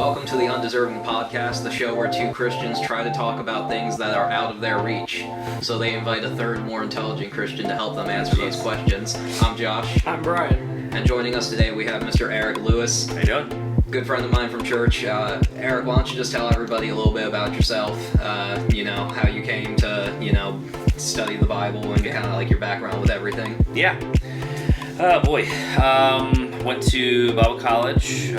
Welcome to the Undeserving Podcast, the show where two Christians try to talk about things that are out of their reach. So they invite a third, more intelligent Christian to help them answer those questions. I'm Josh. I'm Bryan. And joining us today we have Mr. Eric Lewis. How you doing? Good friend of mine from church. Eric, why don't you just tell everybody a little bit about yourself, how you came to, study the Bible and kind of like your background with everything. Yeah. Went to Bible college.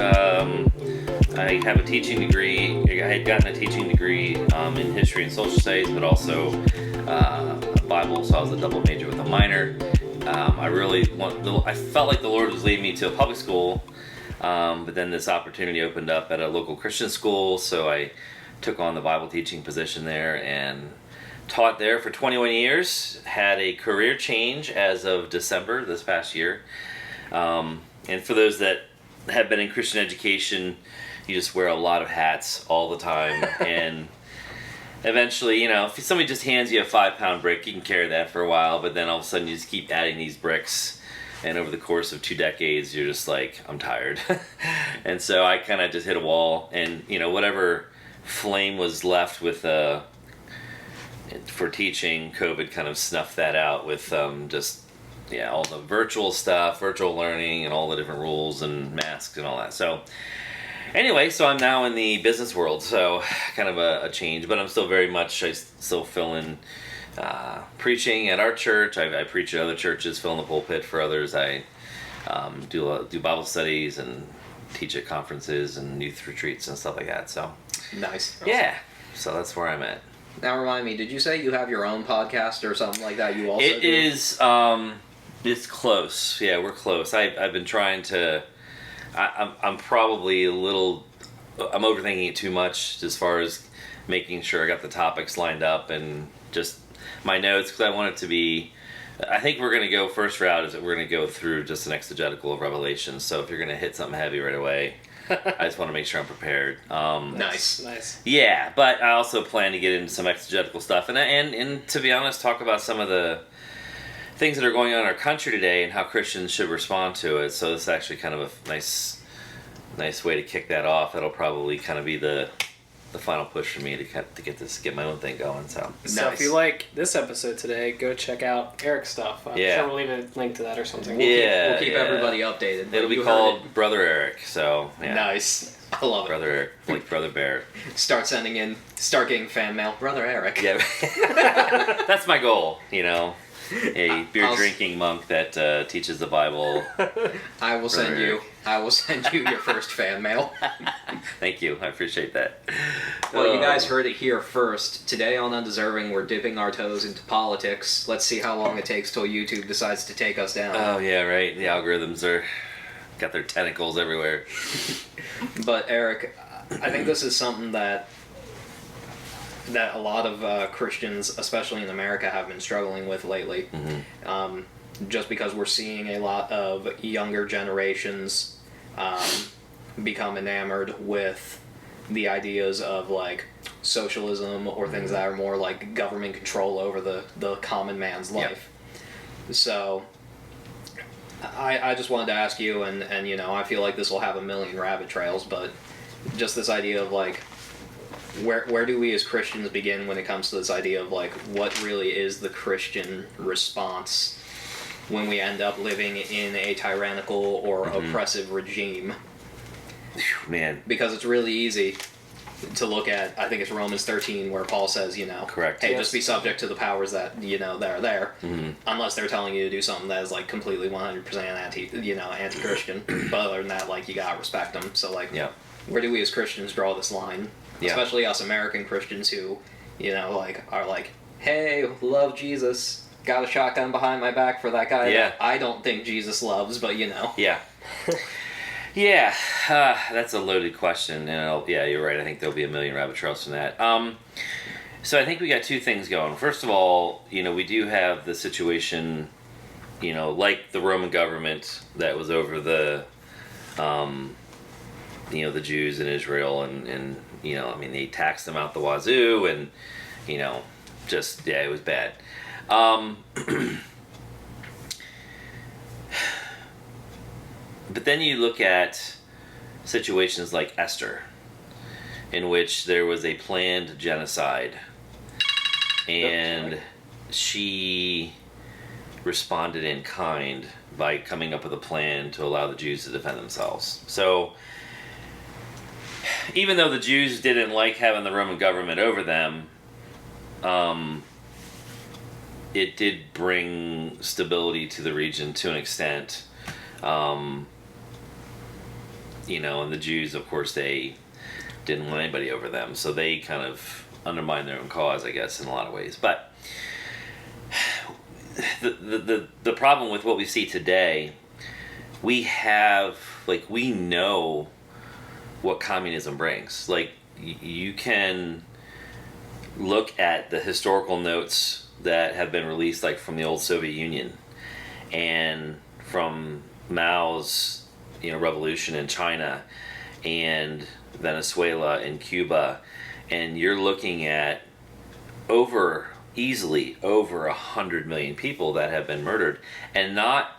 I have a teaching degree. I had gotten a teaching degree in history and social studies, but also Bible, so I was a double major with a minor. I felt like the Lord was leading me to a public school, but then this opportunity opened up at a local Christian school, so I took on the Bible teaching position there and taught there for 21 years. Had a career change as of December this past year. And for those that have been in Christian education, you just wear a lot of hats all the time. And eventually, if somebody just hands you a 5-pound brick, you can carry that for a while, but then all of a sudden you just keep adding these bricks. And over the course of 2 decades, you're just like, I'm tired. And so I kind of just hit a wall. And, whatever flame was left with for teaching, COVID kind of snuffed that out with all the virtual stuff, virtual learning, and all the different rules and masks and all that. So anyway, so I'm now in the business world, so kind of a change, but I'm still I still fill in preaching at our church. I preach at other churches, fill in the pulpit for others. I do Bible studies and teach at conferences and youth retreats and stuff like that. So Nice. Yeah, so that's where I'm at. Now remind me, did you say you have your own podcast or something like that? You also It do? is, it's close. Yeah, we're close. I've been trying to, I'm probably I'm overthinking it too much as far as making sure I got the topics lined up and just my notes, because I want it to be, I think we're going to go, first route is that we're going to go through just an exegetical of Revelation. So if you're going to hit something heavy right away, I just want to make sure I'm prepared. Nice. Yeah, but I also plan to get into some exegetical stuff and to be honest, talk about some of the things that are going on in our country today and how Christians should respond to it. So this is actually kind of a nice way to kick that off. That'll probably kind of be the final push for me to get my own thing going. So if you like this episode today, go check out Eric's stuff. I'm sure we'll leave a link to that or something. We'll keep everybody updated. It'll be called Brother Eric. So yeah. Nice. I love Brother Eric, like Brother Bear. Start getting fan mail. Brother Eric. Yeah. That's my goal, a beer-drinking monk that teaches the Bible. I will send you your first fan mail. Thank you. I appreciate that. Well, you guys heard it here first. Today on Undeserving, we're dipping our toes into politics. Let's see how long it takes till YouTube decides to take us down. Oh, yeah, right. The algorithms got their tentacles everywhere. But, Eric, I think this is something that a lot of Christians, especially in America, have been struggling with lately. Mm-hmm. Just because we're seeing a lot of younger generations become enamored with the ideas of like socialism or things that are more like government control over the common man's life. Yep. So I just wanted to ask you, and I feel like this will have a million rabbit trails, but just this idea of like, where do we as Christians begin when it comes to this idea of like what really is the Christian response when we end up living in a tyrannical or oppressive regime? Man. Because it's really easy to look at, I think it's Romans 13 where Paul says, correct. Hey, just be subject to the powers that, that are there, unless they're telling you to do something that is like completely 100% anti-Christian. But other than that, like, you gotta respect them. So like, where do we as Christians draw this line? Yeah. Especially us American Christians who, are like, hey, love Jesus, got a shotgun behind my back for that guy that I don't think Jesus loves, but Yeah. Yeah, that's a loaded question, and you're right, I think there'll be a million rabbit trails from that. So I think we got two things going. First of all, we do have the situation, like the Roman government that was over the Jews in Israel, and they taxed them out the wazoo, and, it was bad. But then you look at situations like Esther, in which there was a planned genocide, and she responded in kind by coming up with a plan to allow the Jews to defend themselves. So even though the Jews didn't like having the Roman government over them, it did bring stability to the region to an extent. And the Jews, of course, they didn't want anybody over them, so they kind of undermined their own cause, I guess, in a lot of ways. But the problem with what we see today, we know what communism brings. Like, you can look at the historical notes that have been released, like from the old Soviet Union and from Mao's revolution in China and Venezuela and Cuba, and you're looking at easily over 100 million people that have been murdered, and not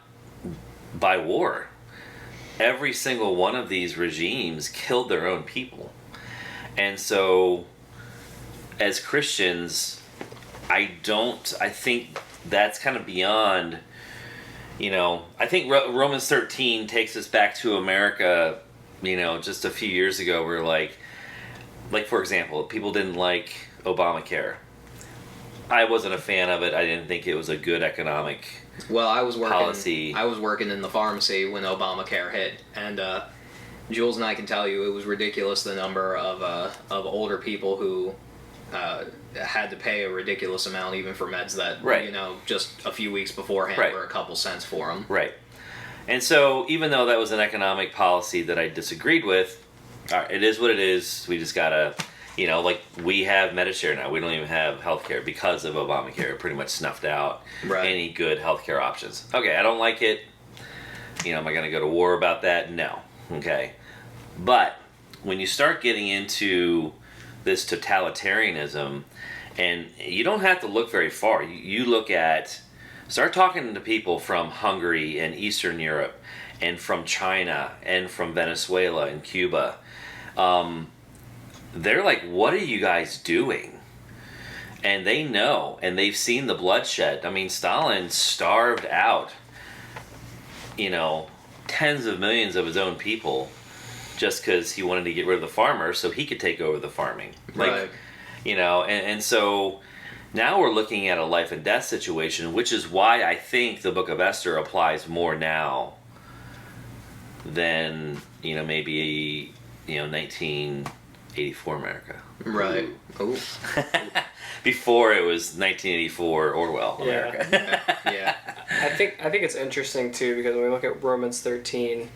by war. Every single one of these regimes killed their own people. And so as Christians, I think that's kind of beyond, I think Romans 13 takes us back to America, just a few years ago, where like for example, people didn't like Obamacare. I wasn't a fan of it. I didn't think it was a good economic policy. I was working in the pharmacy when Obamacare hit, and Jules and I can tell you it was ridiculous, the number of older people who had to pay a ridiculous amount even for meds that just a few weeks beforehand were a couple cents for them. Right. And so even though that was an economic policy that I disagreed with, it is what it is. We just gotta, we have Medicare now. We don't even have healthcare because of Obamacare. It pretty much snuffed out any good healthcare options. Okay, I don't like it. Am I gonna go to war about that? No. Okay. But when you start getting into this totalitarianism, and you don't have to look very far. You start talking to people from Hungary and Eastern Europe, and from China, and from Venezuela and Cuba. They're like, what are you guys doing? And they know, and they've seen the bloodshed. I mean, Stalin starved out, tens of millions of his own people just because he wanted to get rid of the farmers so he could take over the farming. Right. And so now we're looking at a life and death situation, which is why I think the Book of Esther applies more now than, maybe, 1984 America. Right. Ooh. Before it was 1984 Orwell America. Yeah. I think it's interesting too, because when we look at Romans 13,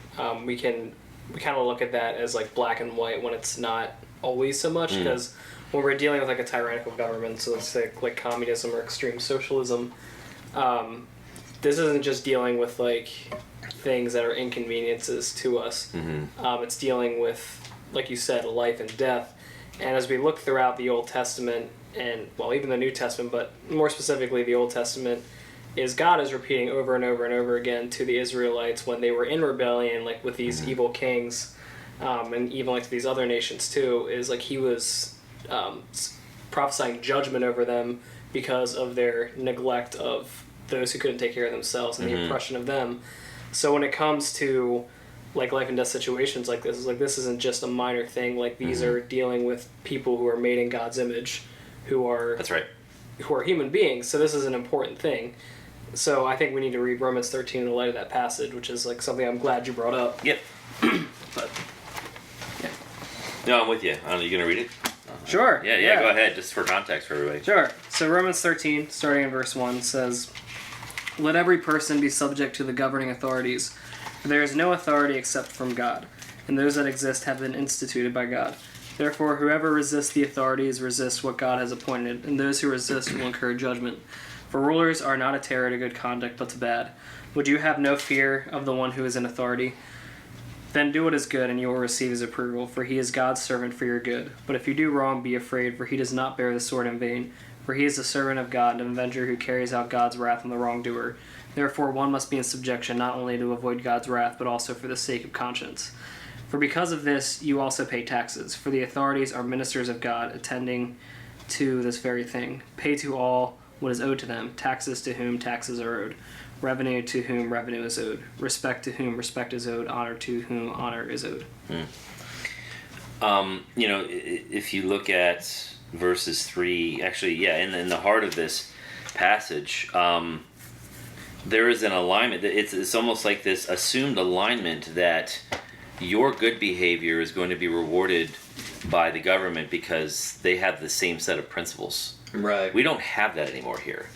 we kind of look at that as like black and white when it's not always so much, because when we're dealing with like a tyrannical government, so let's say like communism or extreme socialism, this isn't just dealing with like things that are inconveniences to us. It's dealing with, like you said, life and death. And as we look throughout the Old Testament, and well, even the New Testament, but more specifically the Old Testament, is God is repeating over and over and over again to the Israelites when they were in rebellion, like with these evil kings, and even like to these other nations too, is like he was prophesying judgment over them because of their neglect of those who couldn't take care of themselves and the oppression of them. So when it comes to like life and death situations like this isn't just a minor thing. Like these are dealing with people who are made in God's image, who are human beings. So this is an important thing. So I think we need to read Romans 13 in the light of that passage, which is like something I'm glad you brought up. Yep. But yeah. No, I'm with you. Are you gonna read it? Sure. Yeah. Go ahead, just for context for everybody. Sure. So Romans 13, starting in verse 1, says, "Let every person be subject to the governing authorities, for there is no authority except from God, and those that exist have been instituted by God. Therefore, whoever resists the authorities resists what God has appointed, and those who resist will incur judgment. For rulers are not a terror to good conduct, but to bad. Would you have no fear of the one who is in authority? Then do what is good, and you will receive his approval, for he is God's servant for your good. But if you do wrong, be afraid, for he does not bear the sword in vain. For he is the servant of God, an avenger who carries out God's wrath on the wrongdoer. Therefore, one must be in subjection, not only to avoid God's wrath, but also for the sake of conscience. For because of this, you also pay taxes. For the authorities are ministers of God, attending to this very thing. Pay to all what is owed to them, taxes to whom taxes are owed, revenue to whom revenue is owed, respect to whom respect is owed, honor to whom honor is owed. If you look at verses 3, actually, yeah, in the heart of this passage, there is an alignment. It's almost like this assumed alignment that your good behavior is going to be rewarded by the government because they have the same set of principles. Right. We don't have that anymore here.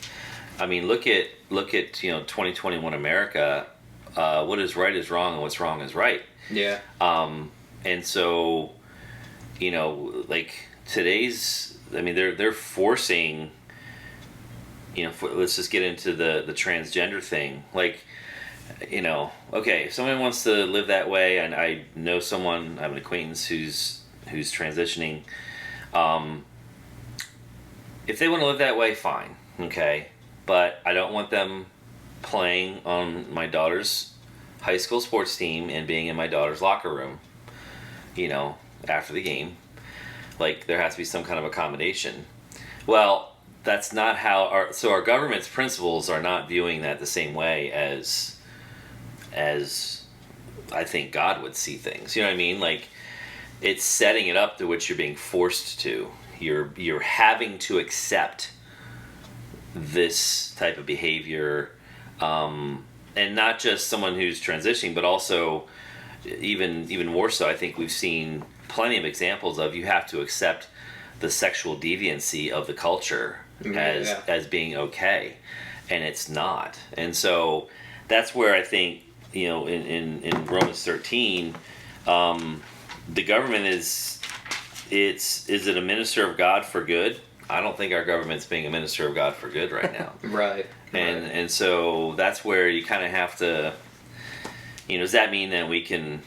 I mean, look at 2021 America. What is right is wrong, and what's wrong is right. Yeah. And so, like today's, I mean, they're forcing. Let's just get into the transgender thing. Like, okay, if someone wants to live that way, and I know someone, I have an acquaintance who's transitioning. If they want to live that way, fine, okay. But I don't want them playing on my daughter's high school sports team and being in my daughter's locker room, after the game. Like, there has to be some kind of accommodation. Well, that's not how our government's principles are not viewing that the same way as I think God would see things. You know what I mean? Like, it's setting it up to which you're being forced to. You're having to accept this type of behavior, and not just someone who's transitioning, but also even more so. I think we've seen plenty of examples of you have to accept the sexual deviancy of the culture as being okay, and it's not. And so that's where I think in Romans 13, the government is it a minister of God for good? I don't think our government's being a minister of God for good right now. Right. And so that's where you kind of have to, does that mean that we can,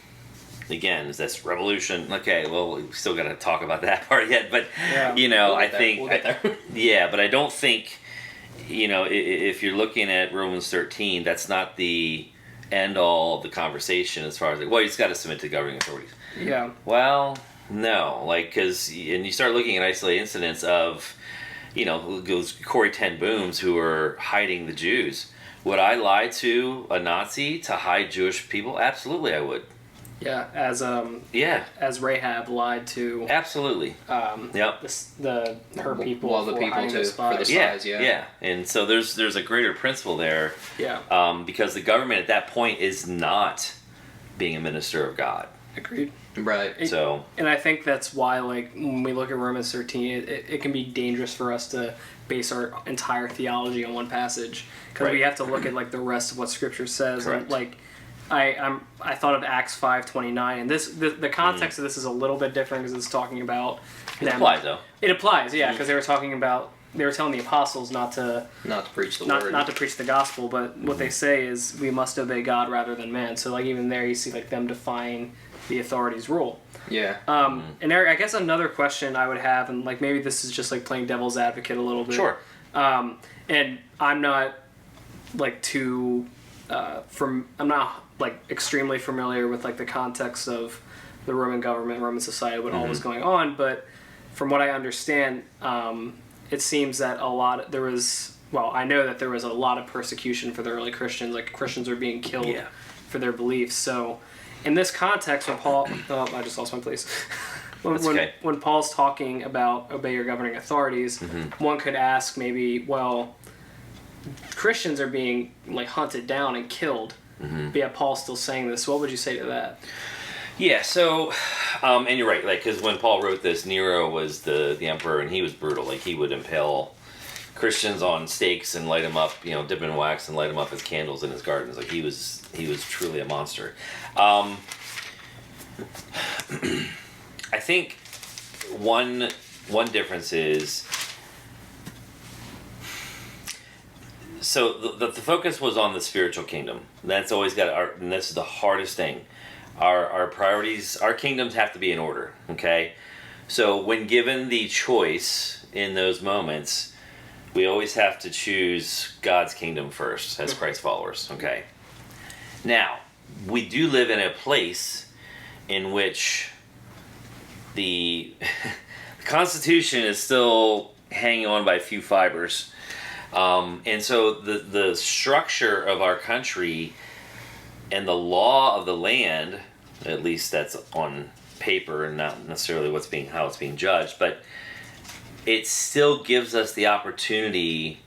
again, is this revolution? Okay, well, we still got to talk about that part yet, but, I think, we'll get there. Yeah, but I don't think, if you're looking at Romans 13, that's not the end all of the conversation as far as, you just got to submit to governing authorities. Yeah. Well, no, and you start looking at isolated incidents of, those Corrie ten Booms who are hiding the Jews. Would I lie to a Nazi to hide Jewish people? Absolutely, I would. Yeah, as Rahab lied to. Absolutely. Yep. Her people. Well, the people too, for the spies. Yeah. And so there's a greater principle there. Yeah. Because the government at that point is not being a minister of God. Agreed. Right. And I think that's why, when we look at Romans 13, it can be dangerous for us to base our entire theology on one passage, because we have to look at the rest of what Scripture says. Correct. And I thought of Acts 5:29, and the context of this is a little bit different because it's talking about it applies though. It applies, yeah, because they were telling the apostles not to preach the word, not to preach the gospel, but what they say is we must obey God rather than man. So even there you see them defying the authorities' rule. Yeah. And Eric, I guess another question I would have, and maybe this is just playing devil's advocate a little bit. Sure. And I'm not I'm not extremely familiar with the context of the Roman government, Roman society, what all was going on, but from what I understand, it seems that I know that there was a lot of persecution for the early Christians. Christians were being killed for their beliefs. So in this context, when Paul... Oh, I just lost my place. When Paul's talking about obey your governing authorities, one could ask maybe, Christians are being hunted down and killed, but yet Paul's still saying this. What would you say to that? Yeah, so, and you're right, because when Paul wrote this, Nero was the emperor, and he was brutal. He would impale Christians on stakes and light them up, dip them in wax and light them up as candles in his gardens. He was truly a monster. I think one difference is, so the focus was on the spiritual kingdom. That's always and this is the hardest thing. Our priorities, our kingdoms have to be in order, okay? So when given the choice in those moments, we always have to choose God's kingdom first as Christ followers, okay? Now, we do live in a place in which the Constitution is still hanging on by a few fibers. And so the structure of our country and the law of the land, at least that's on paper and not necessarily how it's being judged, but it still gives us the opportunity.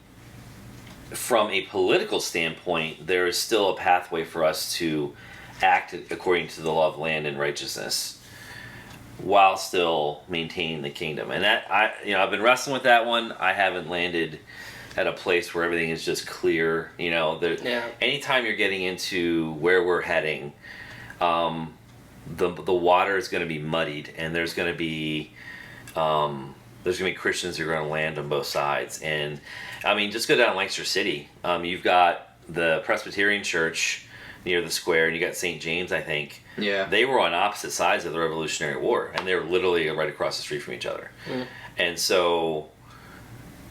From a political standpoint, there is still a pathway for us to act according to the law of land and righteousness while still maintaining the kingdom. And that I've been wrestling with that one. I haven't landed at a place where everything is just clear. Anytime you're getting into where we're heading, the water is going to be muddied, and there's going to be Christians who are going to land on both sides. And I mean, just go down Lancaster City. You've got the Presbyterian Church near the square, and you got St. James, I think. Yeah. They were on opposite sides of the Revolutionary War, and they were literally right across the street from each other. And so,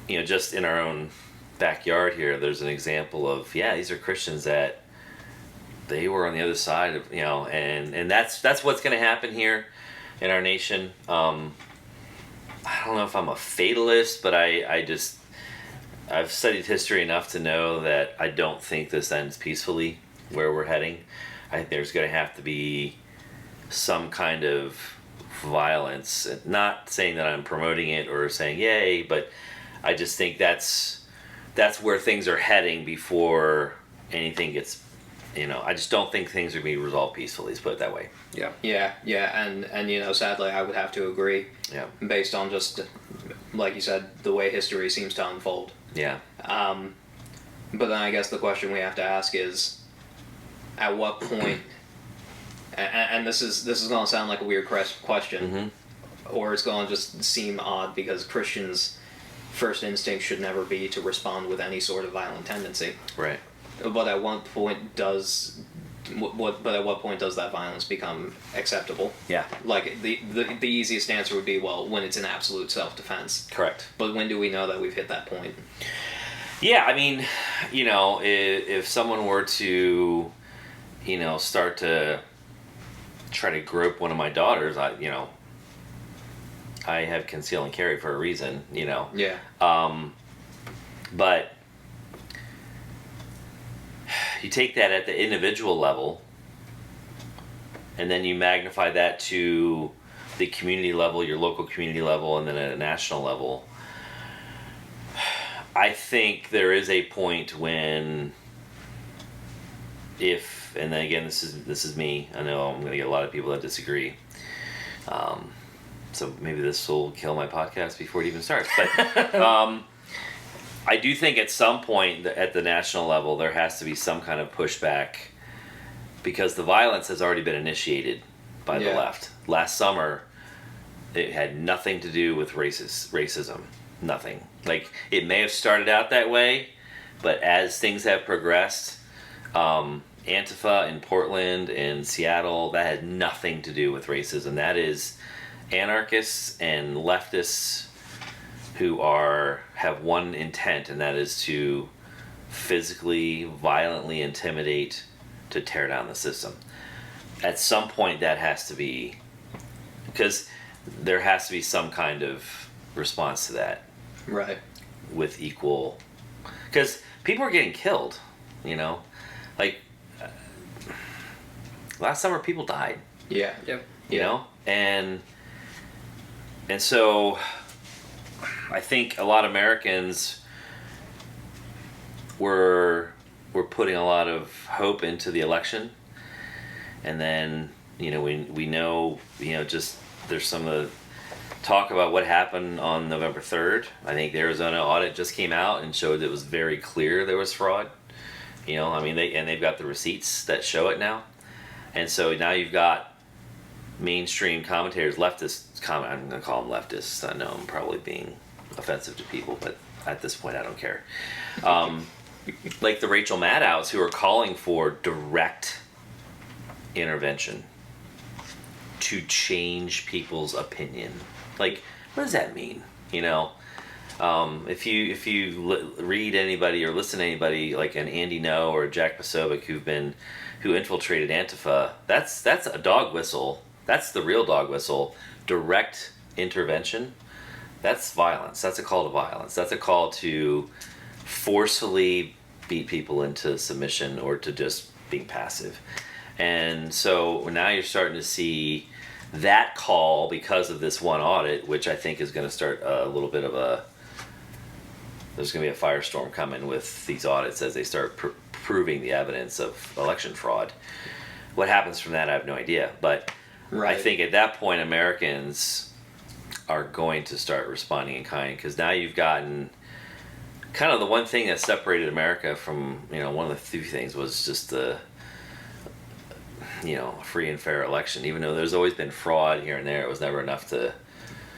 just in our own backyard here, there's an example of, these are Christians that they were on the other side of, and that's what's going to happen here in our nation. I don't know if I'm a fatalist, but I've studied history enough to know that I don't think this ends peacefully where we're heading. I think there's going to have to be some kind of violence. Not saying that I'm promoting it or saying yay, but I just think that's where things are heading before anything gets, I just don't think things are going to be resolved peacefully, let's put it that way. Yeah, and sadly I would have to agree. Yeah. Based on just, like you said, the way history seems to unfold. Yeah. But then I guess the question we have to ask is, at what point, and this is going to sound like a weird question, or it's going to just seem odd because Christians' first instinct should never be to respond with any sort of violent tendency. Right. But at what point does that violence become acceptable? Yeah. Like the easiest answer would be, well, when it's an absolute self-defense. Correct. But when do we know that we've hit that point? Yeah, I mean, if someone were to, start to try to grope one of my daughters, I have conceal and carry for a reason, Yeah. But you take that at the individual level, and then you magnify that to the community level, your local community level, and then at a national level. I think there is a point when, and then again, this is me. I know I'm going to get a lot of people that disagree. So maybe this will kill my podcast before it even starts. But I do think at some point at the national level there has to be some kind of pushback, because the violence has already been initiated by the left. Last summer, it had nothing to do with racism. Nothing. Like, it may have started out that way, but as things have progressed, Antifa in Portland and Seattle, that had nothing to do with racism. That is anarchists and leftists who have one intent, and that is to physically, violently intimidate, to tear down the system. At some point that has to be, because there has to be some kind of response to that. Right. With equal, because people are getting killed, like last summer people died. Yeah. Yep. You know, and so I think a lot of Americans were putting a lot of hope into the election, and then we know just there's some of the talk about what happened on November 3rd. I think the Arizona audit just came out and showed it was very clear there was fraud. They've got the receipts that show it now, and so now you've got mainstream commentators, leftists. I'm going to call them leftists. I know I'm probably being offensive to people, but at this point I don't care. Like the Rachel Maddow's, who are calling for direct intervention to change people's opinion. Like, what does that mean? If you read anybody or listen to anybody like an Andy Ngo or Jack Posobiec who infiltrated Antifa, that's a dog whistle That's the real dog whistle. Direct intervention, that's violence. That's a call to violence. That's a call to forcefully beat people into submission or to just being passive. And so now you're starting to see that call because of this one audit, which I think is going to start a little bit of there's going to be a firestorm coming with these audits as they start proving the evidence of election fraud. What happens from that, I have no idea. But I think at that point, Americans are going to start responding in kind, because now you've gotten kind of the one thing that separated America from, one of the few things was just the, free and fair election. Even though there's always been fraud here and there, it was never enough to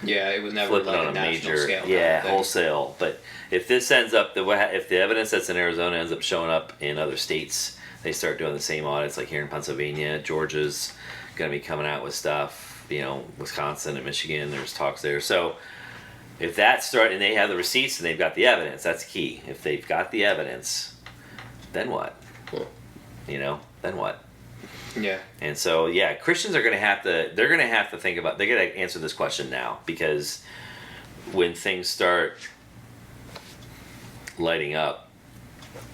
it was never flip it on a a national major, scale. wholesale. But if this ends up, if the evidence that's in Arizona ends up showing up in other states, they start doing the same audits, like here in Pennsylvania. Georgia's going to be coming out with stuff, Wisconsin and Michigan, there's talks there. So if that start, and they have the receipts and they've got the evidence, that's key. If they've got the evidence, then what? Then what? Yeah. And so, Christians are going to have to think about, they're going to answer this question now, because when things start lighting up,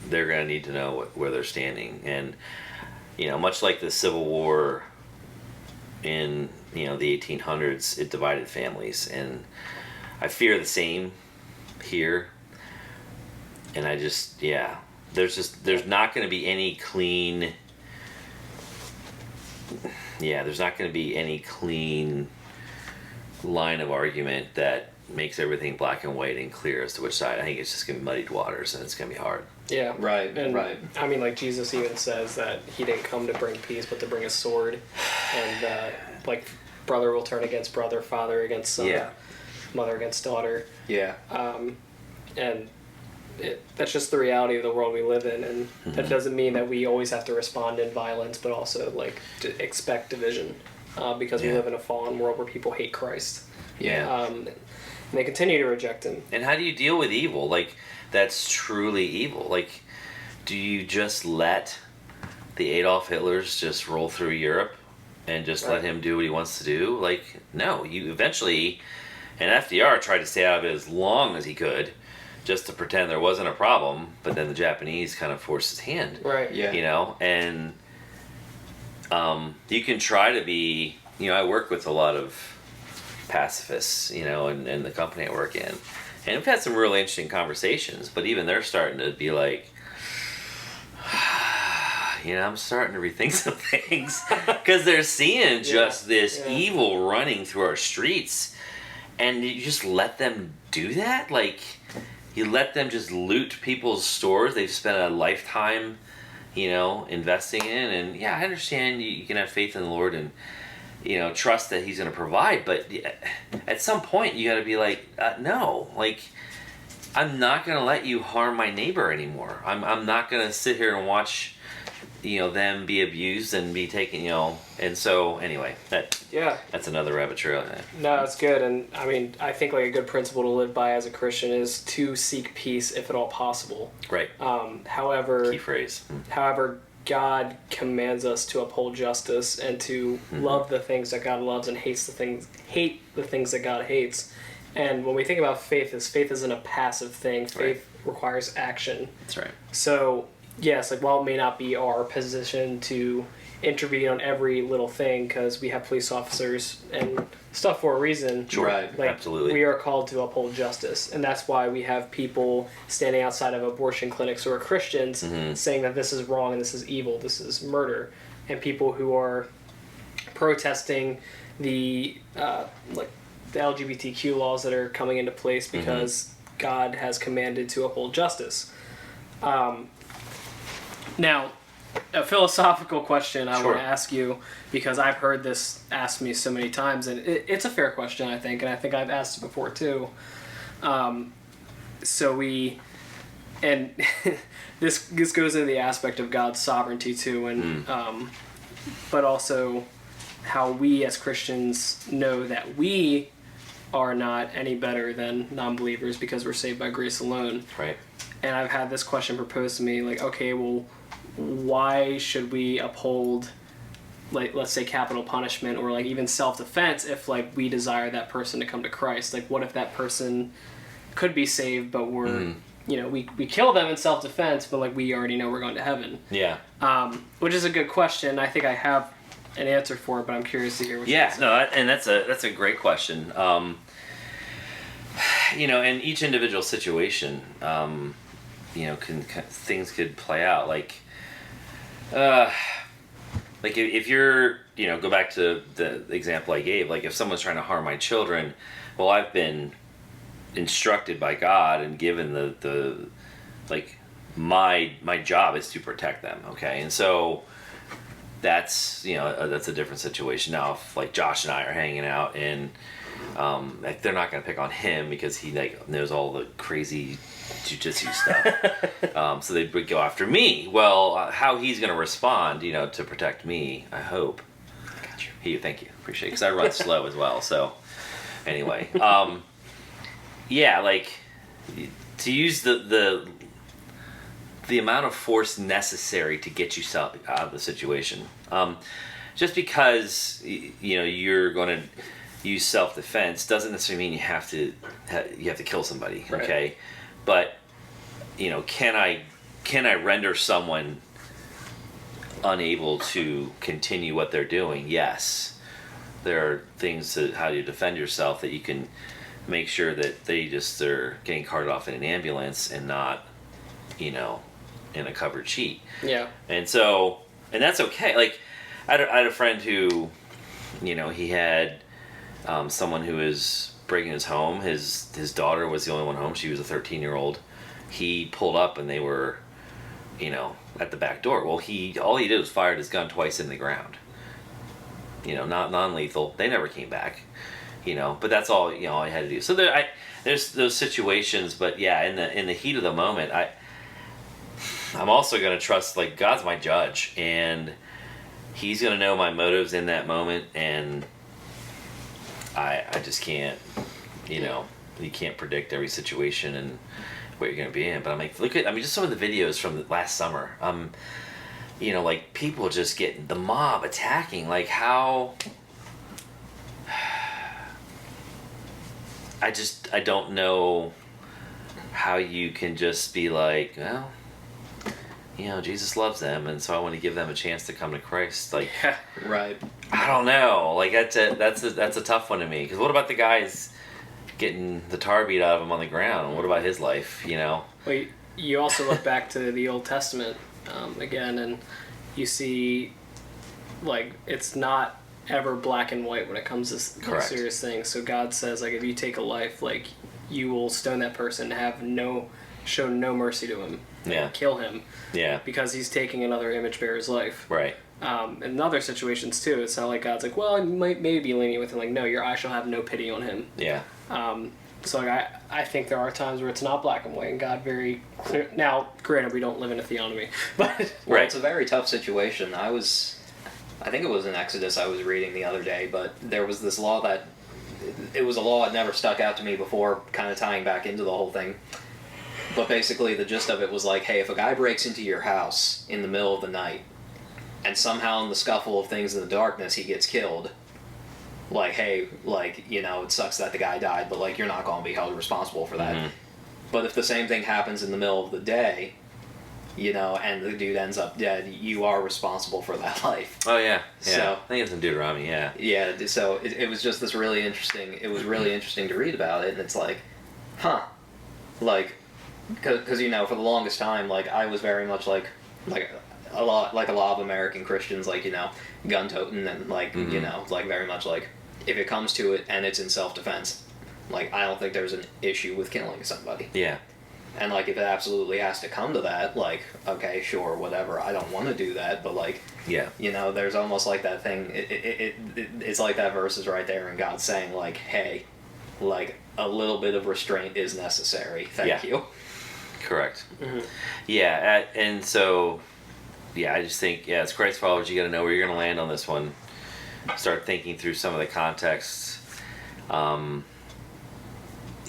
they're going to need to know where they're standing. And, much like the Civil War in, the 1800s, it divided families. And I fear the same here. And I just, there's not going to be any clean... there's not going to be any clean line of argument that makes everything black and white and clear as to which side. I think it's just going to be muddied waters, and it's going to be hard. Yeah. Right. I mean, like, Jesus even says that he didn't come to bring peace, but to bring a sword. And, brother will turn against brother, father against son, mother against daughter. Yeah. And that's just the reality of the world we live in, and that doesn't mean that we always have to respond in violence, but also to expect division, because we live in a fallen world where people hate Christ. And they continue to reject him. And how do you deal with evil? That's truly evil. Do you just let the Adolf Hitlers just roll through Europe and just let him do what he wants to do? No, you eventually, and FDR tried to stay out of it as long as he could, just to pretend there wasn't a problem, but then the Japanese kind of forced his hand. Right. Yeah. And you can try to be, I work with a lot of pacifists, in the company I work in. And we've had some really interesting conversations, but even they're starting to be like, I'm starting to rethink some things. Because they're seeing just this evil running through our streets. And you just let them do that? You let them just loot people's stores they've spent a lifetime, investing in. And I understand you can have faith in the Lord and, trust that he's going to provide. But at some point, you got to be no. I'm not going to let you harm my neighbor anymore. I'm not going to sit here and watch, them be abused and be taken, And so, anyway, that's another rabbit trail. No, it's good. And, I mean, I think, a good principle to live by as a Christian is to seek peace if at all possible. Right. However... Key phrase. However, God commands us to uphold justice and to love the things that God loves and hate the things that God hates. And when we think about faith isn't a passive thing. Faith requires action. That's right. So, yes, while it may not be our position to intervene on every little thing, because we have police officers and stuff for a reason. Sure. Right. Absolutely. We are called to uphold justice, and that's why we have people standing outside of abortion clinics who are Christians saying that this is wrong and this is evil, this is murder, and people who are protesting the LGBTQ laws that are coming into place because God has commanded to uphold justice. Now, a philosophical question I want to ask you, because I've heard this asked me so many times, and it's a fair question, I think, and I think I've asked it before too. This goes into the aspect of God's sovereignty too, and but also how we as Christians know that we are not any better than non-believers because we're saved by grace alone. Right. And I've had this question proposed to me, okay, well, why should we uphold like, let's say capital punishment or like even self-defense if like we desire that person to come to Christ. Like, what if that person could be saved, but we're you know, we kill them in self-defense, but like we already know we're going to heaven. Yeah. Which is a good question. I think I have an answer for it, but I'm curious to hear what you say. No, and that's a great question. You know, in each individual situation, you know, things could play out like if you're, you know, go back to the example I gave, like if someone's trying to harm my children, well, I've been instructed by God and given the like my job is to protect them, okay? And so that's, you know, that's a different situation. Now if like Josh and I are hanging out and like they're not going to pick on him because he like knows all the crazy jiu-jitsu stuff, so they would go after me. Well, how he's going to respond, you know, to protect me, I hope. Got you. Thank you, appreciate it, because I run slow as well. So anyway, yeah, like to use the amount of force necessary to get yourself out of the situation. Just because you know you're going to use self-defense doesn't necessarily mean you have to kill somebody. Right. Okay, but you know, can I render someone unable to continue what they're doing? Yes, there are things to how you defend yourself that you can make sure that they're getting carted off in an ambulance and not, you know, in a covered sheet. Yeah. And that's okay. Like, I had a friend who, you know, he had someone who was breaking his home. His daughter was the only one home. She was a 13-year-old. He pulled up and they were, you know, at the back door. Well, all he did was fired his gun twice in the ground. You know, not non-lethal. They never came back. You know, but that's all, you know, all I had to do. So there's those situations, but yeah, in the heat of the moment, I'm also going to trust, like, God's my judge, and he's going to know my motives in that moment, and I just can't, you know, you can't predict every situation and what you're going to be in. But I'm like, just some of the videos from last summer. You know, like, people just getting the mob attacking, like how. I don't know how you can just be like, well, you know, Jesus loves them, and so I want to give them a chance to come to Christ. Like, Right. I don't know. Like, that's a tough one to me. Because what about the guys getting the tar beat out of him on the ground? What about his life? You know. Well, you also look back to the Old Testament again, and you see, like, it's not ever black and white when it comes to like, serious things. So God says, like, if you take a life, like, you will stone that person, show no mercy to him, kill him, because he's taking another image bearer's life. Right. In other situations too, it's not like God's like, well, I might maybe be lenient with him. Like, no, your eye shall have no pity on him. Yeah. So like, I think there are times where it's not black and white, and God very clear. Now, granted, we don't live in a theonomy, but well, it's a very tough situation. I think it was in Exodus I was reading the other day, but there was this law it was a law that never stuck out to me before, kind of tying back into the whole thing. But basically the gist of it was like, hey, if a guy breaks into your house in the middle of the night, and somehow in the scuffle of things in the darkness he gets killed, like, hey, like, you know, it sucks that the guy died, but like, you're not going to be held responsible for that. Mm-hmm. But if the same thing happens in the middle of the day, you know, and the dude ends up dead, you are responsible for that life. Oh, yeah. So, I think it's in Deuteronomy, yeah. Yeah, so it was just this really interesting, to read about it, and it's like, huh. Like, because, you know, for the longest time, like, I was very much like a lot of American Christians, like, you know, gun-toting and, like, you know, like, very much like, if it comes to it and it's in self-defense, like, I don't think there's an issue with killing somebody. Yeah. And, like, if it absolutely has to come to that, like, okay, sure, whatever, I don't want to do that, but, like, yeah, you know, there's almost like that thing, it's like that verse is right there, and God's saying, like, hey, like, a little bit of restraint is necessary, thank you. Correct. Mm-hmm. Yeah, and so, yeah, I just think, as Christ followers, you got to know where you're going to land on this one. Start thinking through some of the contexts.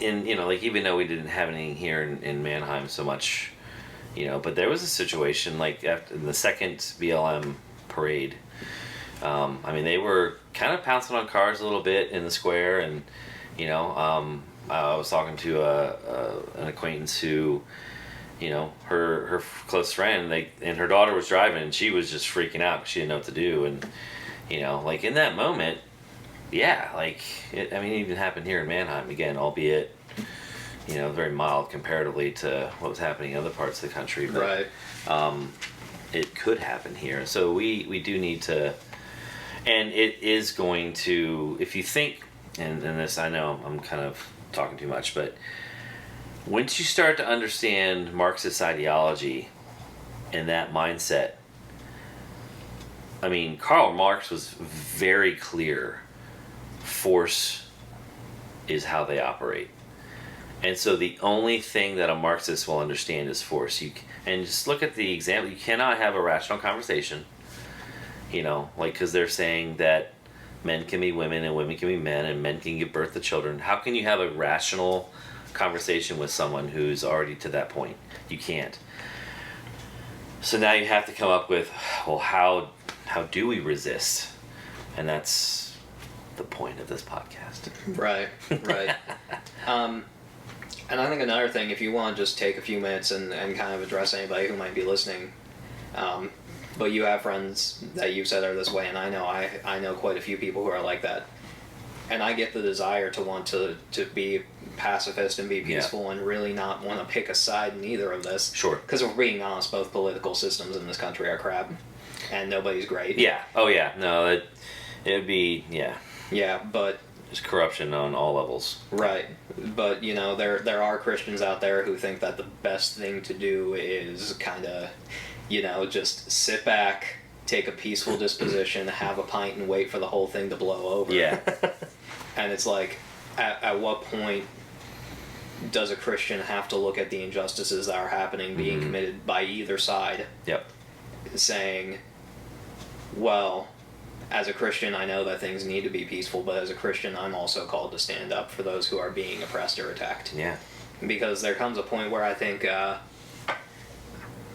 In, you know, like, even though we didn't have anything here in Mannheim so much, you know, but there was a situation, like, after the second BLM parade, I mean, they were kind of pouncing on cars a little bit in the square, and I was talking to an acquaintance who, her close friend, and her daughter was driving, and she was just freaking out because she didn't know what to do, and like in that moment, yeah, like it even happened here in Mannheim again, albeit very mild comparatively to what was happening in other parts of the country, but Right. It could happen here, so we do need to, and it is going to, if you think, and this, I know I'm kind of talking too much, but once you start to understand Marxist ideology and that mindset, I mean, Karl Marx was very clear. Force is how they operate. And so the only thing that a Marxist will understand is force. And just look at the example. You cannot have a rational conversation, because they're saying that men can be women and women can be men and men can give birth to children. How can you have a rational conversation with someone who's already to that point? You can't. So now you have to come up with, well, how do we resist? And that's the point of this podcast. Right. And I think another thing, if you want to just take a few minutes and kind of address anybody who might be listening, but you have friends that you said are this way, and I know quite a few people who are like that. And I get the desire to want to be pacifist and be peaceful and really not want to pick a side in either of this. Sure. Because if we're being honest, both political systems in this country are crap, and nobody's great. Yeah. Oh yeah. No, it would be, yeah. Yeah, but there's corruption on all levels. Right, but there are Christians out there who think that the best thing to do is kind of, just sit back, take a peaceful disposition, have a pint, and wait for the whole thing to blow over. Yeah. And it's like, at what point does a Christian have to look at the injustices that are happening, being committed by either side? Yep. Saying, well, as a Christian, I know that things need to be peaceful, but as a Christian, I'm also called to stand up for those who are being oppressed or attacked. Yeah. Because there comes a point where I think,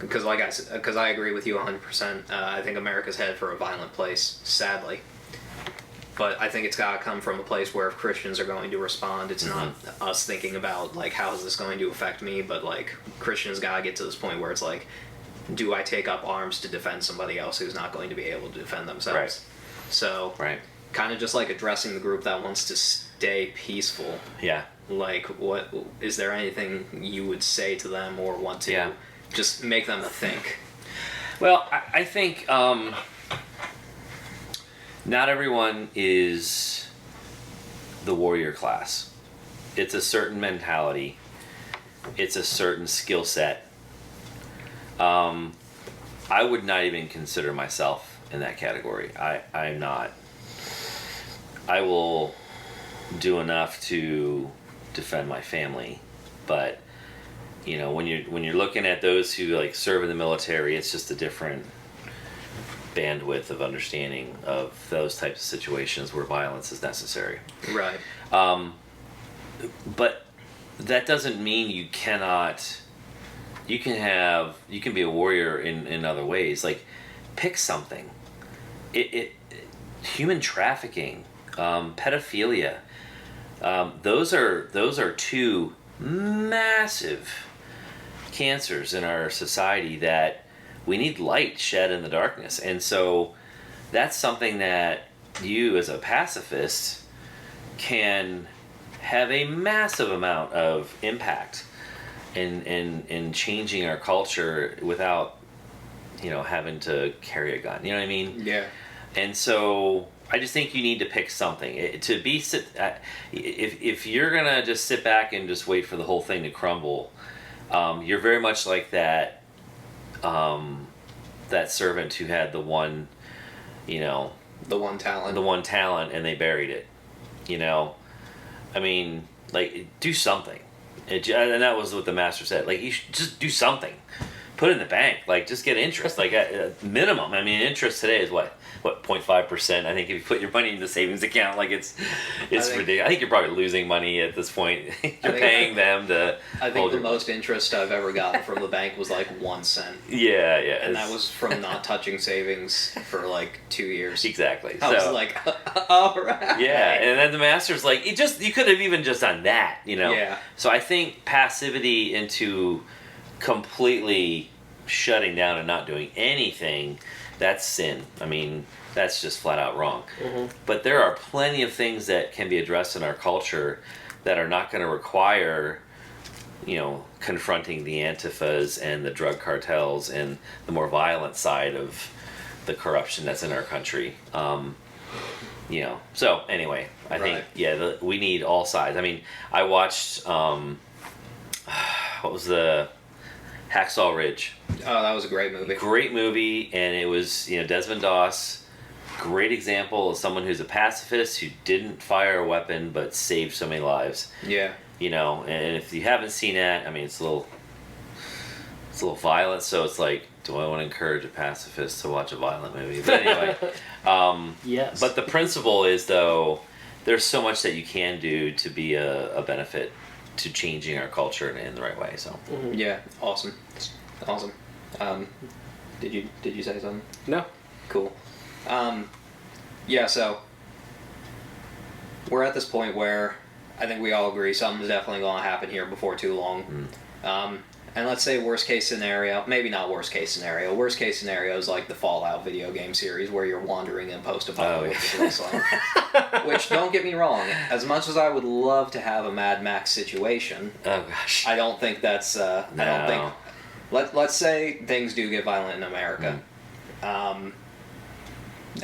because I agree with you 100%. I think America's headed for a violent place, sadly. But I think it's got to come from a place where if Christians are going to respond, it's not us thinking about, like, how is this going to affect me, but, like, Christians got to get to this point where it's like, do I take up arms to defend somebody else who's not going to be able to defend themselves? Right. So, kind of just like addressing the group that wants to stay peaceful. Yeah. Like, what is there anything you would say to them or want to just make them think? Well, I think not everyone is the warrior class. It's a certain mentality. It's a certain skill set. I would not even consider myself in that category. I'm not. I will do enough to defend my family, but when you're looking at those who like serve in the military, it's just a different bandwidth of understanding of those types of situations where violence is necessary. Right. But that doesn't mean you cannot. You can be a warrior in other ways. Like, pick something. Human trafficking, pedophilia. Those are two massive cancers in our society that we need light shed in the darkness. And so that's something that you as a pacifist can have a massive amount of impact in changing our culture without having to carry a gun. You know what I mean? Yeah. And so I just think you need to pick something. If you're gonna just sit back and just wait for the whole thing to crumble, you're very much like that servant who had the one talent, and they buried it. I mean, like, do something. And that was what the master said. Like, you should just do something. Put it in the bank. Like, just get interest. Like, at minimum. I mean, interest today is what? what 0.5%. I think if you put your money in the savings account, like it's ridiculous. I think you're probably losing money at this point. You're paying them to. I think the most interest I've ever gotten from the bank was like 1 cent. Yeah, and that was from not touching savings for like 2 years. Exactly. I was like, all right. Yeah, and then the master's like, you could have even just done that, Yeah. So I think passivity into completely shutting down and not doing anything, that's sin. I mean, that's just flat out wrong. Mm-hmm. But there are plenty of things that can be addressed in our culture that are not going to require, confronting the antifas and the drug cartels and the more violent side of the corruption that's in our country. So anyway, I think, we need all sides. I mean, I watched, what was the Hacksaw Ridge? Oh, that was a great movie. Great movie, and it was, Desmond Doss, great example of someone who's a pacifist who didn't fire a weapon but saved so many lives. Yeah. And if you haven't seen that, I mean, it's a little violent, so it's like, do I want to encourage a pacifist to watch a violent movie? But anyway, yes. But the principle is, though, there's so much that you can do to be a benefit to changing our culture in the right way. So yeah, awesome. Did you say something? No. Cool. Yeah, so we're at this point where I think we all agree something's definitely going to happen here before too long. And let's say worst case scenario, maybe not worst case scenario. Worst case scenario is like the Fallout video game series where you're wandering in post-apocalyptic wasteland. Which, don't get me wrong, as much as I would love to have a Mad Max situation, oh gosh, I don't think that's. I don't think. Let's say things do get violent in America, and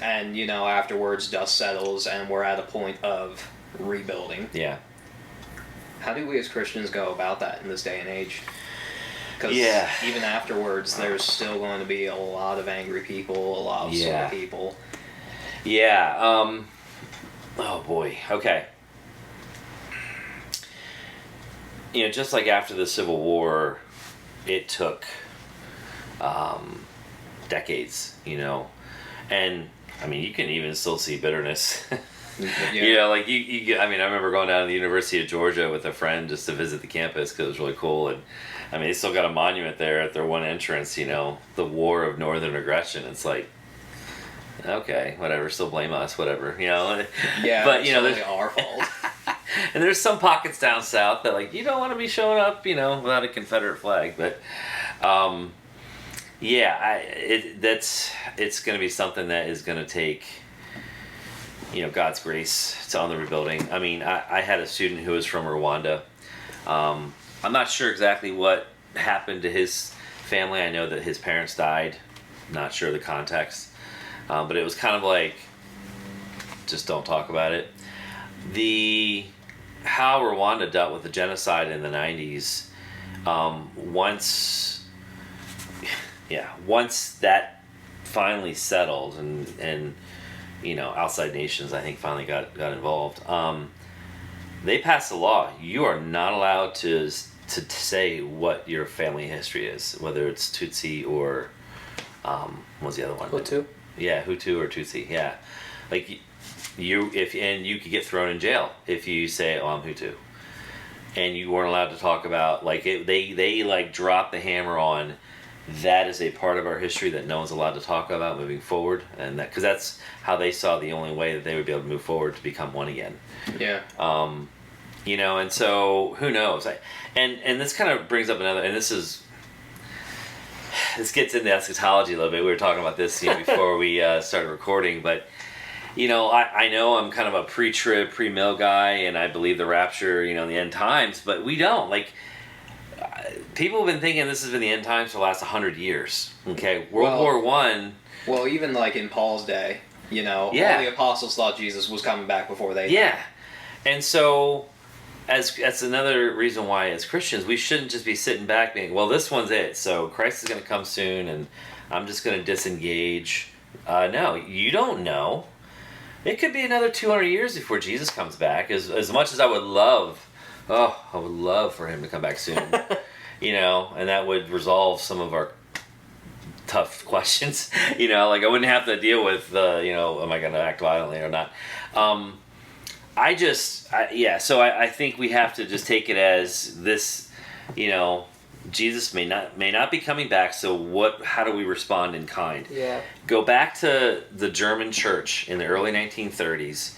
afterwards dust settles and we're at a point of rebuilding. Yeah. How do we as Christians go about that in this day and age? Because even afterwards, there's still going to be a lot of angry people, a lot of sore people. Yeah. Oh boy. Okay. Just like after the Civil War, it took decades. And I mean, you can even still see bitterness. Like you. I mean, I remember going down to the University of Georgia with a friend just to visit the campus because it was really cool. And I mean, they still got a monument there at their one entrance. The War of Northern Aggression. It's like, okay, whatever. Still blame us, whatever. Yeah, but it's really our fault. And there's some pockets down south that you don't want to be showing up, without a Confederate flag. But it's going to be something that is going to take. God's grace on the rebuilding. I mean, I had a student who was from Rwanda. I'm not sure exactly what happened to his family. I know that his parents died. Not sure the context. But it was kind of like, just don't talk about it. How Rwanda dealt with the genocide in the 90s, once that finally settled and outside nations, I think, finally got involved. They passed a law. You are not allowed to say what your family history is, whether it's Tutsi or what was the other one? Hutu. Yeah, Hutu or Tutsi. Yeah, you could get thrown in jail if you say, "Oh, I'm Hutu," and you weren't allowed to talk about they dropped the hammer on. That is a part of our history that no one's allowed to talk about moving forward, and because that's how they saw the only way that they would be able to move forward to become one again. Yeah. And so who knows? And this kind of brings up another, and this gets into eschatology a little bit. We were talking about this before we started recording, but I know I'm kind of a pre-trib, pre-mill guy, and I believe the rapture, in the end times, but we don't people have been thinking this has been the end times for the last 100 years. Okay, World War I. Well, even in Paul's day, all the apostles thought Jesus was coming back before they. Yeah, and so that's another reason why as Christians we shouldn't just be sitting back being, well, this one's it. So Christ is going to come soon, and I'm just going to disengage. No, you don't know. It could be another 200 years before Jesus comes back. As much as I would love. Oh, I would love for him to come back soon, and that would resolve some of our tough questions. Like I wouldn't have to deal with am I going to act violently or not. So I think we have to just take it as this, Jesus may not be coming back. So how do we respond in kind? Yeah. Go back to the German church in the early 1930s,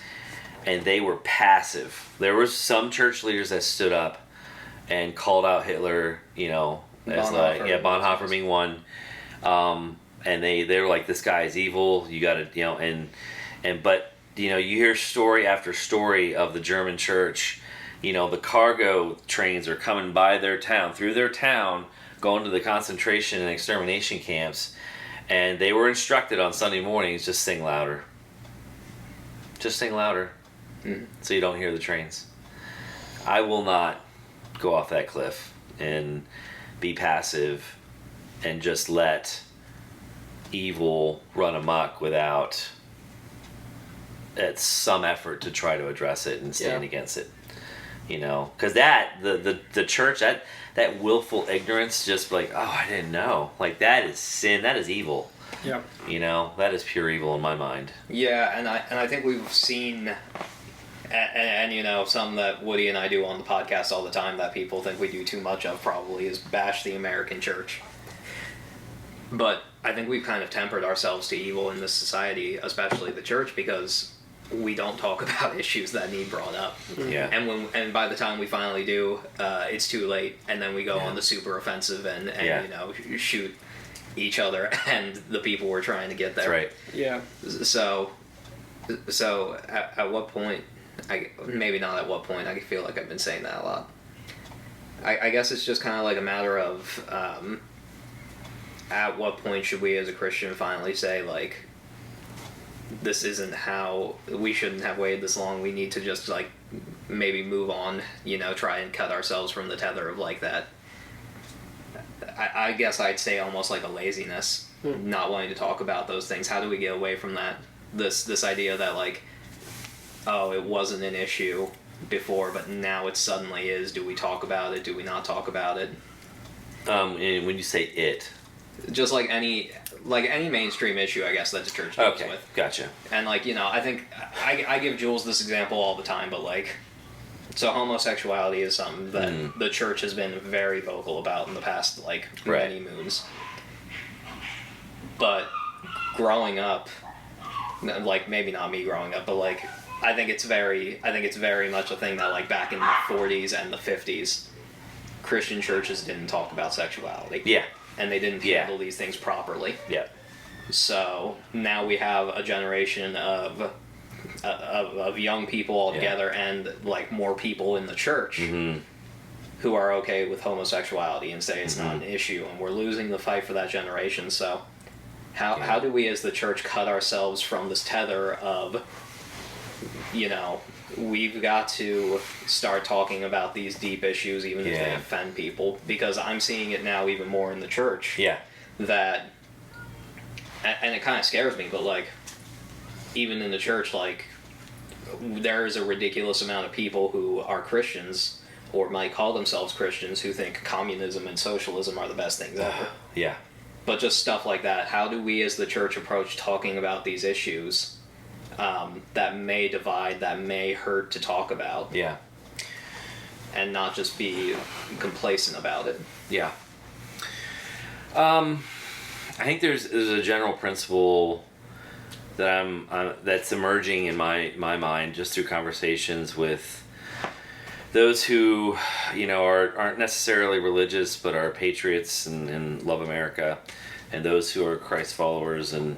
and they were passive. There were some church leaders that stood up and called out Hitler, as Bonhoeffer being one. And they were like, this guy is evil. You got to, but you hear story after story of the German church. The cargo trains are coming by through their town, going to the concentration and extermination camps, and they were instructed on Sunday mornings, just sing louder. Just sing louder, so you don't hear the trains. I will not go off that cliff and be passive and just let evil run amok without some effort to try to address it and stand against it. Because the church, that willful ignorance, just like, oh, I didn't know, like that is sin, that is evil. Yeah. That is pure evil in my mind. Yeah, and I think we've seen, and something that Woody and I do on the podcast all the time that people think we do too much of probably is bash the American church. But I think we've kind of tempered ourselves to evil in this society, especially the church, because we don't talk about issues that need brought up. Yeah. And by the time we finally do, it's too late, and then we go on the super offensive and shoot each other and the people we're trying to get there. That's right. Yeah. So at what point? Maybe not at what point. I feel like I've been saying that a lot. I guess it's just kind of like a matter of at what point should we as a Christian finally say, like, this isn't how, we shouldn't have waited this long, we need to just, like, maybe move on, try and cut ourselves from the tether of, like, that. I guess I'd say almost like a laziness, not wanting to talk about those things. How do we get away from that? This idea that, like, oh, it wasn't an issue before, but now it suddenly is. Do we talk about it? Do we not talk about it? And when you say it, just like any mainstream issue, I guess, that the church deals with. Gotcha. And I think I give Jules this example all the time, but so homosexuality is something that the church has been very vocal about in the past many moons. But growing up, maybe not me growing up, but I think it's very much a thing that back in the 40s and the 50s, Christian churches didn't talk about sexuality. Yeah. And they didn't handle these things properly. Yeah. So now we have a generation of young people all together and more people in the church who are okay with homosexuality and say it's not an issue, and we're losing the fight for that generation. So how do we as the church cut ourselves from this tether of, we've got to start talking about these deep issues even if they offend people, because I'm seeing it now even more in the church. Yeah. That, and it kind of scares me, but even in the church, there is a ridiculous amount of people who are Christians or might call themselves Christians who think communism and socialism are the best things ever. Yeah. But just stuff like that. How do we as the church approach talking about these issues that may divide, that may hurt to talk about? Yeah. And not just be complacent about it. Yeah. I think there's a general principle that that's emerging in my mind just through conversations with those who aren't necessarily religious but are patriots and love America, and those who are Christ followers and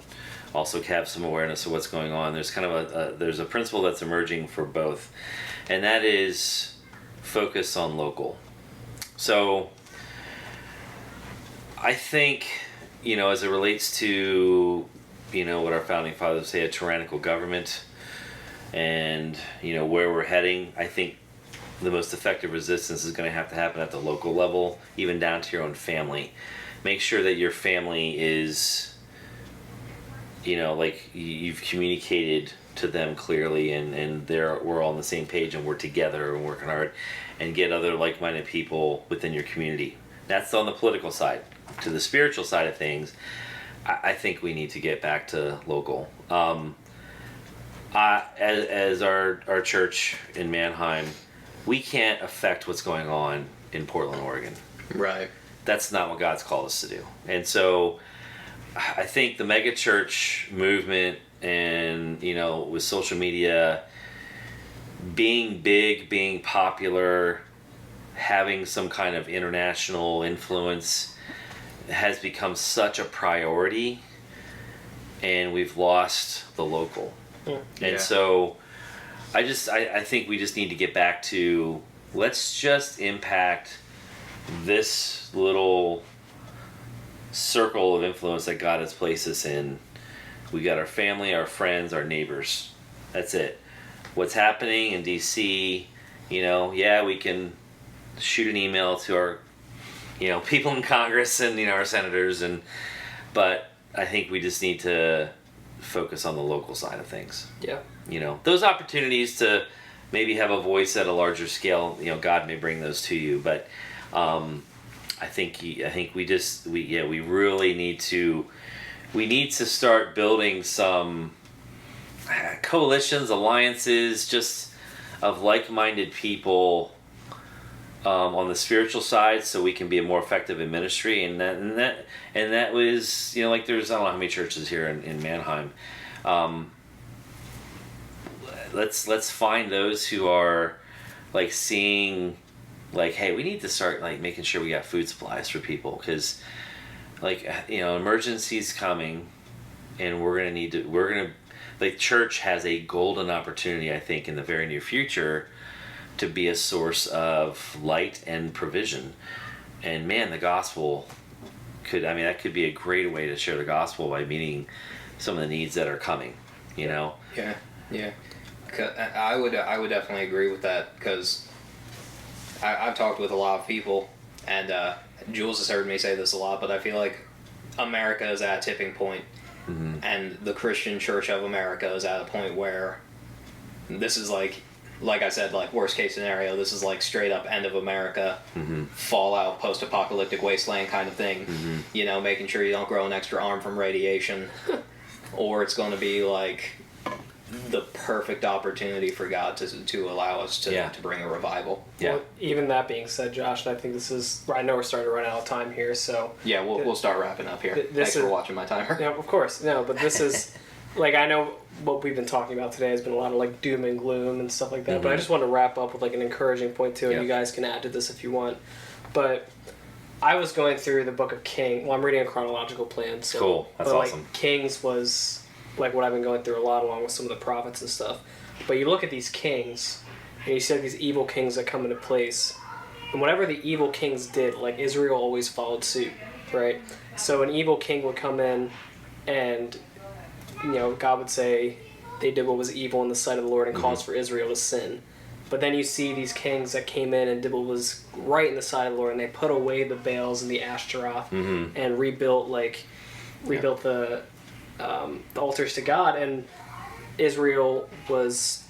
also have some awareness of what's going on. There's kind of there's a principle that's emerging for both, and that is focus on local. So I think, as it relates to, what our founding fathers say, a tyrannical government, and, where we're heading, I think the most effective resistance is going to happen at the local level, even down to your own family. Make sure that your family is, you've communicated to them clearly, and we're all on the same page, and we're together and working hard, and get other like-minded people within your community. That's on the political side. To the spiritual side of things, I think we need to get back to local. As our church in Mannheim, we can't affect what's going on in Portland, Oregon. Right. That's not what God's called us to do. And so I think the mega church movement and, with social media, being big, being popular, having some kind of international influence has become such a priority, and we've lost the local. And so I think we just need to get back to, let's just impact this little circle of influence that God has placed us in. We got our family, our friends, our neighbors. That's it. What's happening in DC, we can shoot an email to our, people in Congress and, our senators, but I think we just need to focus on the local side of things. Yeah. Those opportunities to maybe have a voice at a larger scale, God may bring those to you, but I think we really need to start building some coalitions, alliances, just of like-minded people on the spiritual side, so we can be more effective in ministry. And that was, like, there's, I don't know how many churches here in Mannheim. Let's find those who are like seeing, like, hey, we need to start like making sure we got food supplies for people, because emergencies coming, and the church has a golden opportunity, I think, in the very near future to be a source of light and provision. And man, the gospel that could be a great way to share the gospel by meeting some of the needs that are coming, Yeah. I would definitely agree with that, because I've talked with a lot of people, and Jules has heard me say this a lot, but I feel like America is at a tipping point, and the Christian Church of America is at a point where this is like I said, like, worst case scenario, this is like straight up end of America, fallout, post-apocalyptic wasteland kind of thing, making sure you don't grow an extra arm from radiation, or it's going to be like the perfect opportunity for God to allow us to bring a revival. Yeah. Well, even that being said, Josh, I think I know we're starting to run out of time here, so yeah, we'll start wrapping up here. Thanks for watching my timer. Yeah, of course. No, but this is like, I know what we've been talking about today has been a lot of like doom and gloom and stuff like that, but I just want to wrap up with like an encouraging point too, and you guys can add to this if you want. But I was going through the book of Kings. Well, I'm reading a chronological plan. So, cool. That's awesome. Like, Kings was like what I've been going through a lot, along with some of the prophets and stuff. But you look at these kings, and you see like these evil kings that come into place, and whatever the evil kings did, like, Israel always followed suit, right? So an evil king would come in, and God would say they did what was evil in the sight of the Lord and caused for Israel to sin. But then you see these kings that came in and did what was right in the sight of the Lord, and they put away the Baals and the Ashtaroth and rebuilt the altars to God, and Israel was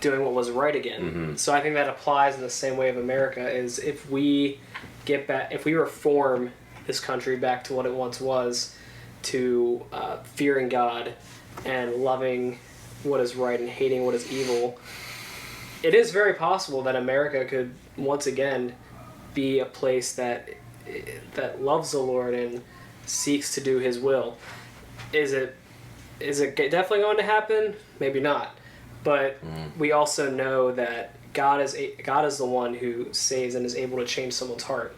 doing what was right again. So I think that applies in the same way of America, is if we reform this country back to what it once was, to fearing God and loving what is right and hating what is evil, it is very possible that America could once again be a place that loves the Lord and seeks to do His will. Is it definitely going to happen? Maybe not. But we also know that God is the one who saves and is able to change someone's heart.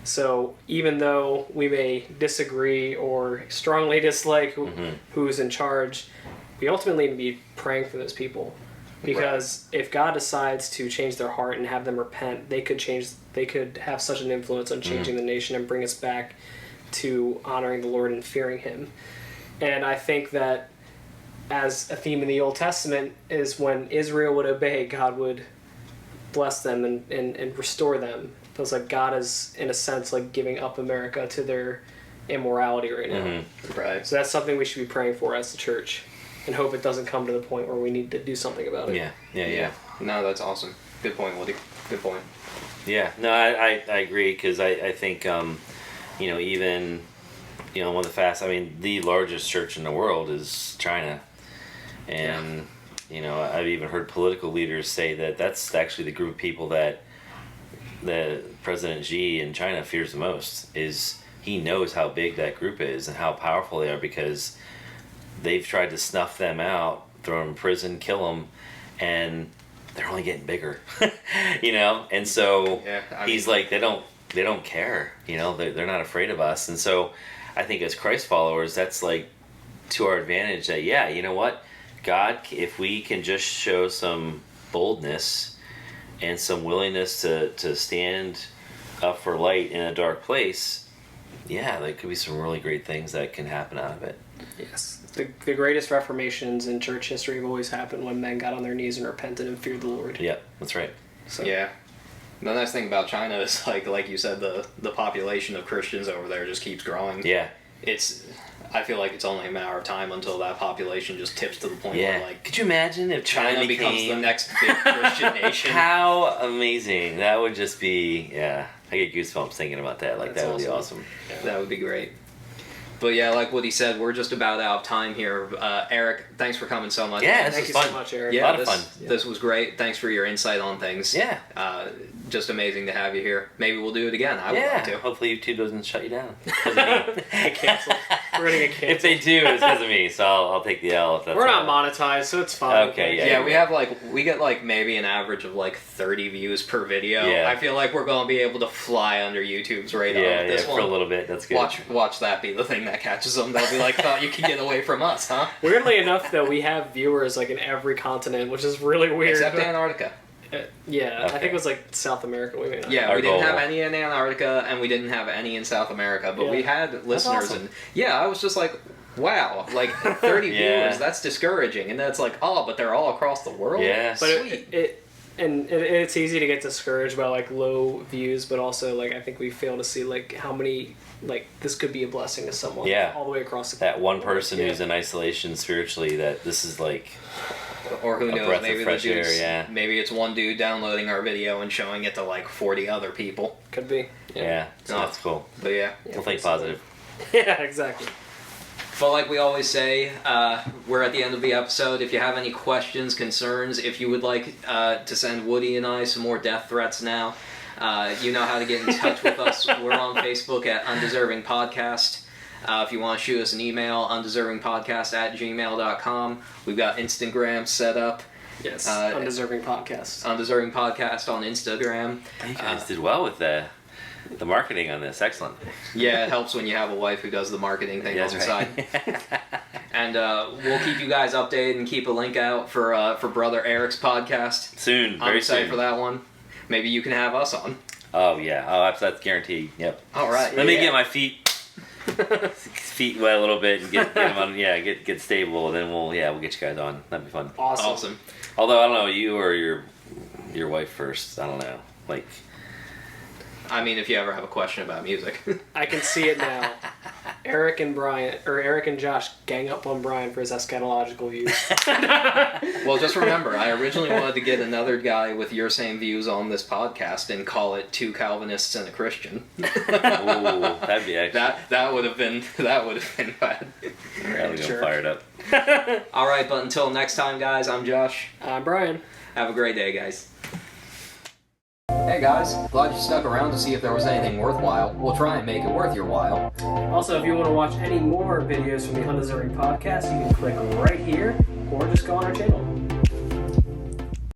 So even though we may disagree or strongly dislike who's in charge, we ultimately need to be praying for those people. Because if God decides to change their heart and have them repent, they could have such an influence on changing the nation and bring us back to honoring the Lord and fearing Him. And I think that as a theme in the Old Testament is when Israel would obey, God would bless them and restore them. It feels like God is, in a sense, like giving up America to their immorality right now. Right. So that's something we should be praying for as the church, and hope it doesn't come to the point where we need to do something about it. Yeah. No, that's awesome. Good point, Woody. Good point. Yeah. No, I agree, because I think, even one of the the largest church in the world is China. And, I've even heard political leaders say that that's actually the group of people that President Xi in China fears the most. Is he knows how big that group is and how powerful they are, because they've tried to snuff them out, throw them in prison, kill them, and they're only getting bigger, And so he's like, they don't care, they're not afraid of us. And so I think as Christ followers, that's like to our advantage that, you know what, God, if we can just show some boldness and some willingness to stand up for light in a dark place, there could be some really great things that can happen out of it. Yes. The greatest reformations in church history have always happened when men got on their knees and repented and feared the Lord. Yeah, that's right. So. Yeah. The nice thing about China is, like you said, the population of Christians over there just keeps growing. Yeah. I feel like it's only a matter of time until that population just tips to the point where, like... Could you imagine if China becomes the next big Christian nation? How amazing. That would just be... Yeah. I get goosebumps thinking about that. Like, that would be awesome. Yeah. That would be great. But yeah, like what he said, we're just about out of time here. Eric, thanks for coming so much. Yeah, thank you so much, Eric. Yeah, a lot of fun. This was great. Thanks for your insight on things. Yeah. Just amazing to have you here. Maybe we'll do it again. I would like to. Hopefully YouTube doesn't shut you down. Get canceled. We're going to get canceled. If they do, it's because of me, so I'll take the L. If that's We're not monetized, so it's fine. Okay, yeah. We get maybe an average of 30 views per video. Yeah. I feel like we're going to be able to fly under YouTube's radar. Yeah, this one. for a little bit. That's good. Watch that be the thing that catches them. They'll be like, thought you could get away from us, huh? Weirdly enough, though, we have viewers in every continent, which is really weird. Except Antarctica. Yeah, okay. I think it was South America. We may not. Yeah, we didn't have any in Antarctica, and we didn't have any in South America, but we had listeners, awesome. And I was just like, wow, 30 viewers, that's discouraging, and that's but they're all across the world? Yeah, but sweet. It's easy to get discouraged by low views, but also I think we fail to see how many this could be a blessing to someone all the way across the that one person who's in isolation spiritually, that this is or who knows, maybe it's one dude downloading our video and showing it to 40 other people. Could be. Yeah, so that's cool. But we'll think positive. Yeah, exactly. But like we always say, we're at the end of the episode. If you have any questions, concerns, if you would like to send Woody and I some more death threats now, you know how to get in touch with us. We're on Facebook at Undeserving Podcast. If you want to shoot us an email, undeservingpodcast@gmail.com. We've got Instagram set up. Yes, Undeserving Podcast. Undeserving Podcast on Instagram. You guys did well with the marketing on this. Excellent. Yeah, it helps when you have a wife who does the marketing thing on the side. And we'll keep you guys updated and keep a link out for Brother Eric's podcast. Soon, I'm very excited soon. for that one. Maybe you can have us on. Oh, yeah. That's guaranteed. Yep. All right. Let me get my feet wet a little bit and get them on. Yeah, get stable, and then we'll get you guys on. That'd be fun. Awesome. Although I don't know, you or your wife first. I don't know. I mean, if you ever have a question about music. I can see it now. Eric and Josh gang up on Bryan for his eschatological views. Well, just remember, I originally wanted to get another guy with your same views on this podcast and call it Two Calvinists and a Christian. Ooh, that'd be actually... That would have been bad. Really fired up. All right, but until next time, guys, I'm Josh. I'm Bryan. Have a great day, guys. Hey guys, glad you stuck around to see if there was anything worthwhile. We'll try and make it worth your while. Also, if you want to watch any more videos from the Undeserving Podcast, you can click right here or just go on our channel.